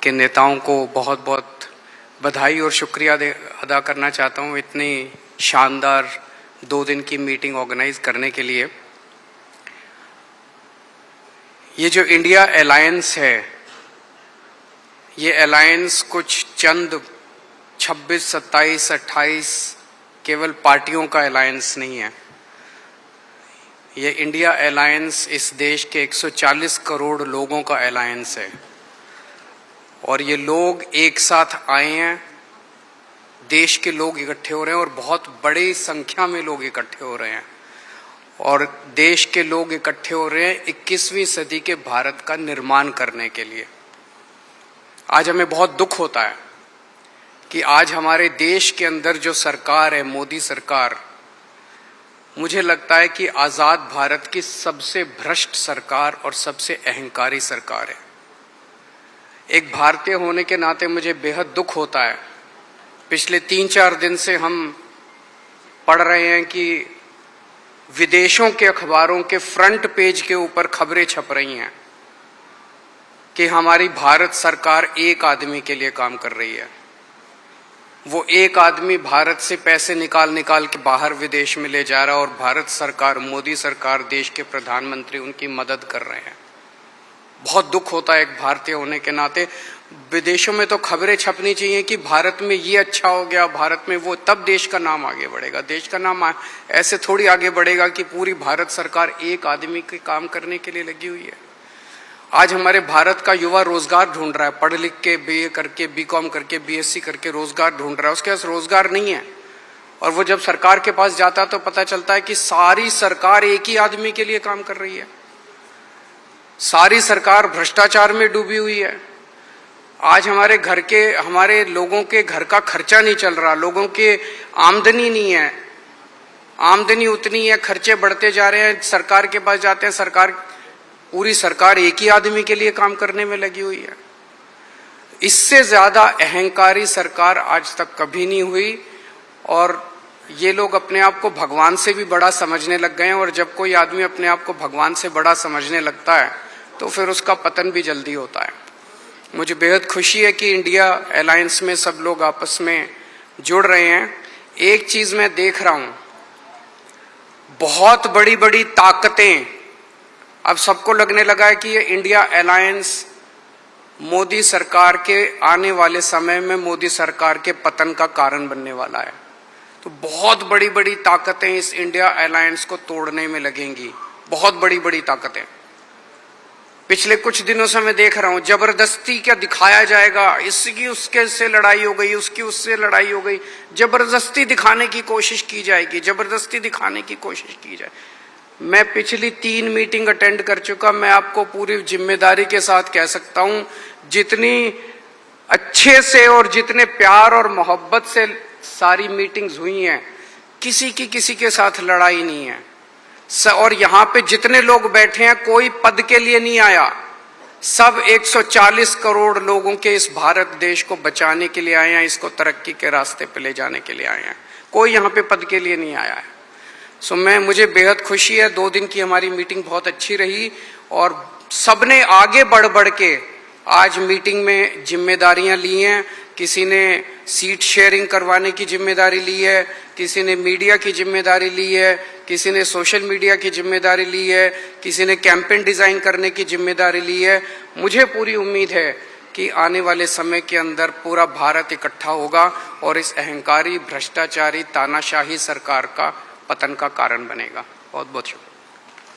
के नेताओं को बहुत बहुत बधाई और शुक्रिया अदा करना चाहता हूँ इतनी शानदार 2 दिन की मीटिंग ऑर्गेनाइज करने के लिए। ये जो इंडिया अलायंस है, ये अलायंस कुछ चंद 26, 27, 28 केवल पार्टियों का अलायंस नहीं है। ये इंडिया अलायंस इस देश के 140 करोड़ लोगों का अलायंस है और ये लोग एक साथ आए हैं, देश के लोग इकट्ठे हो रहे हैं और बहुत बड़ी संख्या में लोग इकट्ठे हो रहे हैं और देश के लोग इकट्ठे हो रहे हैं 21वीं सदी के भारत का निर्माण करने के लिए। आज हमें बहुत दुख होता है कि आज हमारे देश के अंदर जो सरकार है, मोदी सरकार, मुझे लगता है कि आजाद भारत की सबसे भ्रष्ट सरकार और सबसे अहंकारी सरकार है। एक भारतीय होने के नाते मुझे बेहद दुख होता है। पिछले 3-4 दिन से हम पढ़ रहे हैं कि विदेशों के अखबारों के फ्रंट पेज के ऊपर खबरें छप रही हैं कि हमारी भारत सरकार एक आदमी के लिए काम कर रही है। वो एक आदमी भारत से पैसे निकाल के बाहर विदेश में ले जा रहा है और भारत सरकार, मोदी सरकार, देश के प्रधानमंत्री उनकी मदद कर रहे हैं। बहुत दुख होता है एक भारतीय होने के नाते। विदेशों में तो खबरें छपनी चाहिए कि भारत में ये अच्छा हो गया, भारत में वो, तब देश का नाम आगे बढ़ेगा। देश का नाम ऐसे थोड़ी आगे बढ़ेगा कि पूरी भारत सरकार एक आदमी के काम करने के लिए लगी हुई है। आज हमारे भारत का युवा रोजगार ढूंढ रहा है, पढ़ लिख के बीए करके, बीकॉम करके, बीएससी करके रोजगार ढूंढ रहा है, उसके पास रोजगार नहीं है और वो जब सरकार के पास जाता है तो पता चलता है कि सारी सरकार एक ही आदमी के लिए काम कर रही है। सारी सरकार भ्रष्टाचार में डूबी हुई है। आज हमारे लोगों के घर का खर्चा नहीं चल रहा, लोगों के आमदनी नहीं है, आमदनी उतनी है, खर्चे बढ़ते जा रहे हैं, सरकार के पास जाते हैं, पूरी सरकार एक ही आदमी के लिए काम करने में लगी हुई है। इससे ज्यादा अहंकारी सरकार आज तक कभी नहीं हुई और ये लोग अपने आप को भगवान से भी बड़ा समझने लग गए हैं और जब कोई आदमी अपने आप को भगवान से बड़ा समझने लगता है तो फिर उसका पतन भी जल्दी होता है। मुझे बेहद खुशी है कि इंडिया अलायंस में सब लोग आपस में जुड़ रहे हैं। एक चीज मैं देख रहा हूं, बहुत बड़ी बड़ी ताकतें, अब सबको लगने लगा है कि ये इंडिया अलायंस मोदी सरकार के आने वाले समय में मोदी सरकार के पतन का कारण बनने वाला है। तो बहुत बड़ी बड़ी ताकतें इस इंडिया अलायंस को तोड़ने में लगेंगी, बहुत बड़ी बड़ी ताकतें। पिछले कुछ दिनों से मैं देख रहा हूं जबरदस्ती क्या दिखाया जाएगा, इसकी उसके से लड़ाई हो गई, उसकी उससे लड़ाई हो गई, जबरदस्ती दिखाने की कोशिश की जाएगी, जबरदस्ती दिखाने की कोशिश की जाए। मैं पिछली 3 मीटिंग अटेंड कर चुका, मैं आपको पूरी जिम्मेदारी के साथ कह सकता हूं, जितनी अच्छे से और जितने प्यार और मोहब्बत से सारी मीटिंग्स हुई हैं, किसी के साथ लड़ाई नहीं है। और यहां पे जितने लोग बैठे हैं कोई पद के लिए नहीं आया, सब 140 करोड़ लोगों के इस भारत देश को बचाने के लिए आए हैं, इसको तरक्की के रास्ते पे ले जाने के लिए आए हैं। कोई यहां पे पद के लिए नहीं आया है। मुझे बेहद खुशी है, 2 दिन की हमारी मीटिंग बहुत अच्छी रही और सबने आगे बढ़ के आज मीटिंग में जिम्मेदारियां ली हैं। किसी ने सीट शेयरिंग करवाने की जिम्मेदारी ली है, किसी ने मीडिया की जिम्मेदारी ली है, किसी ने सोशल मीडिया की जिम्मेदारी ली है, किसी ने कैंपेन डिजाइन करने की जिम्मेदारी ली है। मुझे पूरी उम्मीद है कि आने वाले समय के अंदर पूरा भारत इकट्ठा होगा और इस अहंकारी, भ्रष्टाचारी, तानाशाही सरकार का पतन का कारण बनेगा। बहुत बहुत शुक्रिया।